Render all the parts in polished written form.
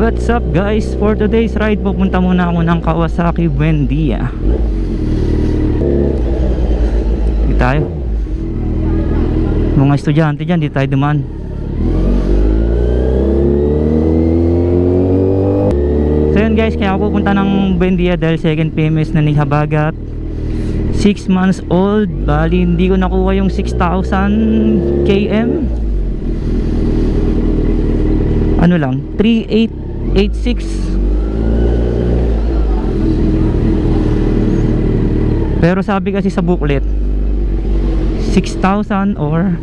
What's up guys? For today's ride, pupunta muna ako ng Kawasaki Buendia. Dito tayo. Mga estudyante dyan, dito tayo dumaan. So yun guys, kaya ako pupunta ng Buendia dahil second PMS na ni Habagat. 6 months old. Bali hindi ko nakuha yung 6,000 km. Ano lang, 3886. Pero sabi kasi sa booklet 6,000 or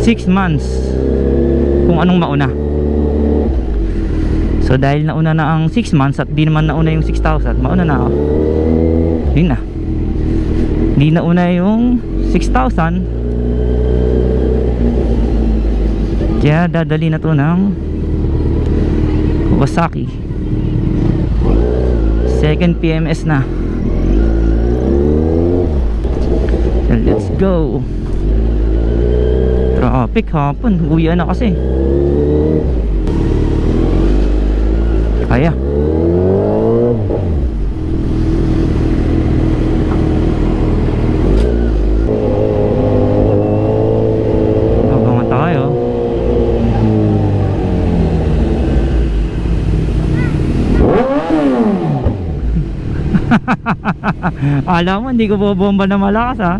6 months kung anong mauna. So dahil nauna na ang 6 months at di naman nauna yung 6,000, mauna na ako. Yun na. Di nauna yung 6,000, kaya dadali na to ng Kawasaki. Second PMS na. And let's go. Traffic hapon, uwian na kasi. Kaya abangan tayo. Alam mo, hindi ko bobomba na malakas ha.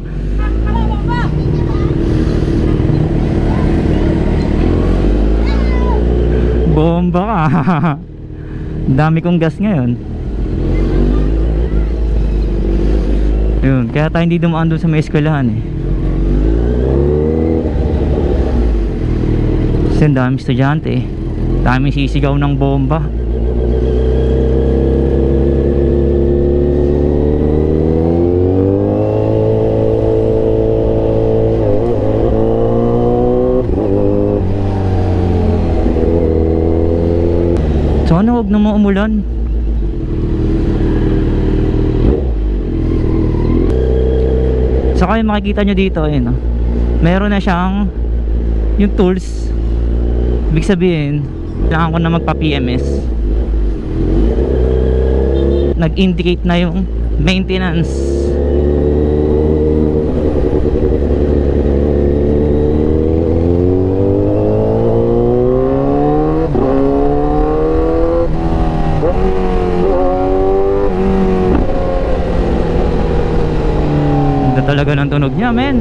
Bomba ka. Dami kong gas ngayon. Yun, kaya tayo hindi dumaan doon sa may eskwelahan eh. Kasi dami estudyante eh. Dami sisigaw ng bomba. Sana huwag na maumulan. Saka yung makikita nyo dito, ayun, meron na siyang yung tools. Ibig sabihin, kailangan ko na magpa-PMS. Nag-indicate na yung maintenance. Talaga ng tunog niya, men.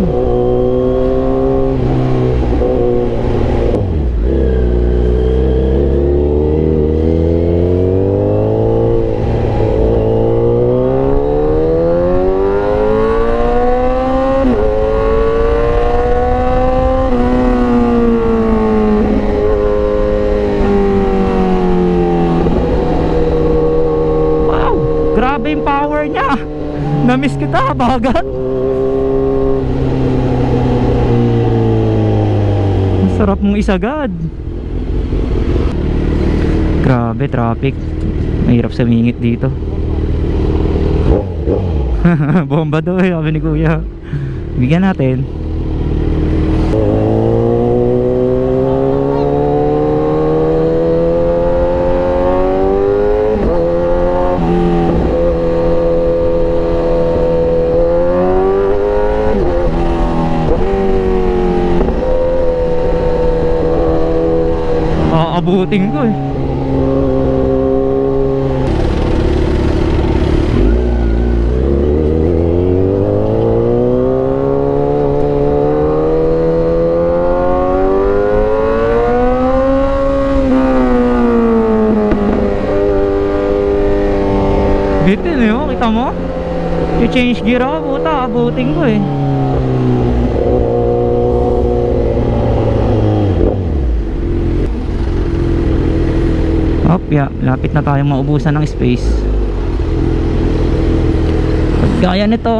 Wow, grabe yung power niya. Na-miss kita, Habagat. Sarap mong isagad. Grabe, traffic. Mahirap sumingit dito. Bomba daw eh, sabi ni kuya. Bigyan natin. Abutin ko eh. Bitin eh, oh, kita mo? I-change gear ako, puta, abutin ko eh. Yeah, lapit na tayong maubusan ng space. Kaya nito.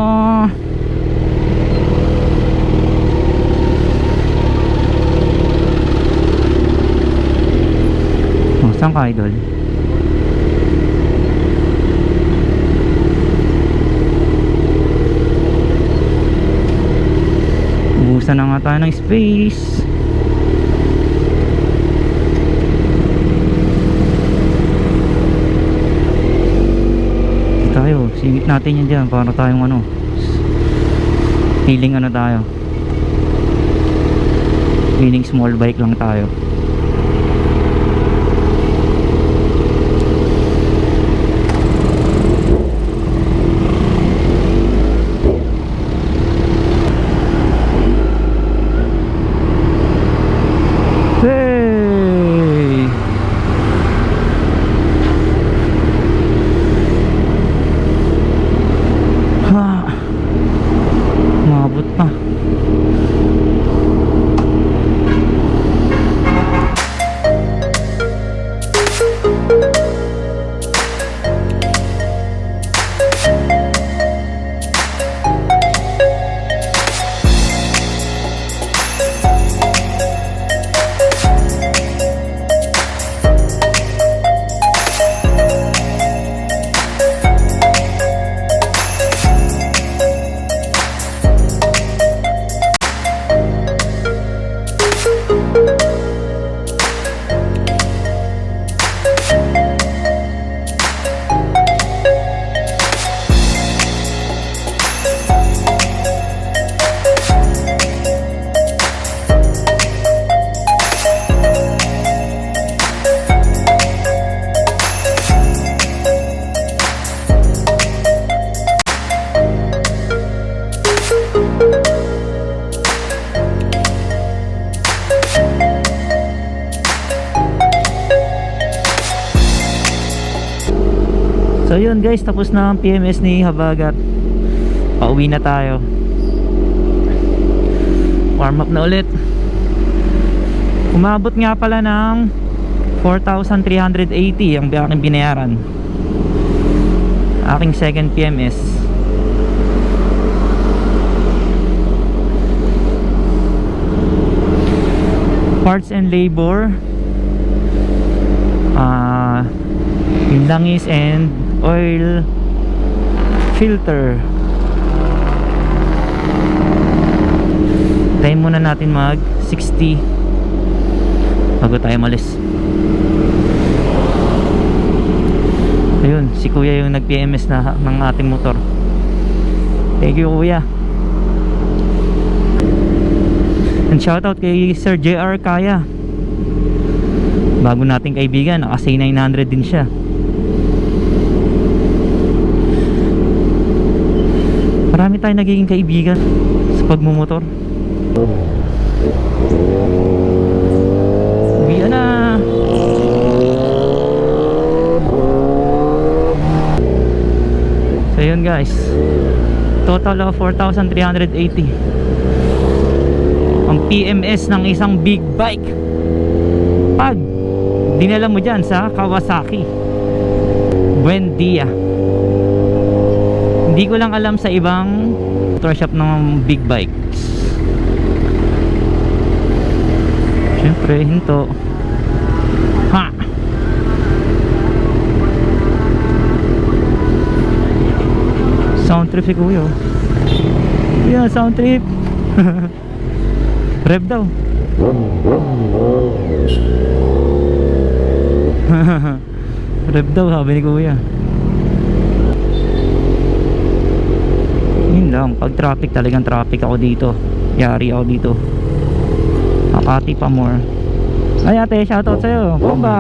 Oh, saan ka, idol? Ubusan na nga tayo ng space. Singit natin yan dyan para tayong ano, feeling ano tayo, feeling small bike lang tayo. Hey! Ha! Mabot pa. So yun guys, tapos na ang PMS ni Habagat. Pauwi na tayo. Warm up na ulit. Umabot nga pala ng 4,380 ang aking binayaran. Aking second PMS. Parts and labor, yung langis and oil filter. Tayo muna natin mag 60 bago tayo malis. Ayun, si kuya yung nag PMS na ng ating motor. Thank you kuya. And shoutout kay Sir JR Kaya, bago nating kaibigan. Naka C900 din siya. Marami tayong nagiging kaibigan sa pagmumotor. Uwian na. So yun guys, total of 4,380 ang PMS ng isang big bike pag dinala mo dyan sa Kawasaki Buendia. Hindi ko lang alam sa ibang motor shop ng big bikes. Siyempre, hinto. Ha! Sound trip si kuya. Yeah, sound trip. Rev daw. Rev daw, sabi ni kuya. Yun lang, pag traffic, talagang traffic ako dito. Yari ako dito. Makati pa more. Ay ate, shoutout sa'yo. Bomba.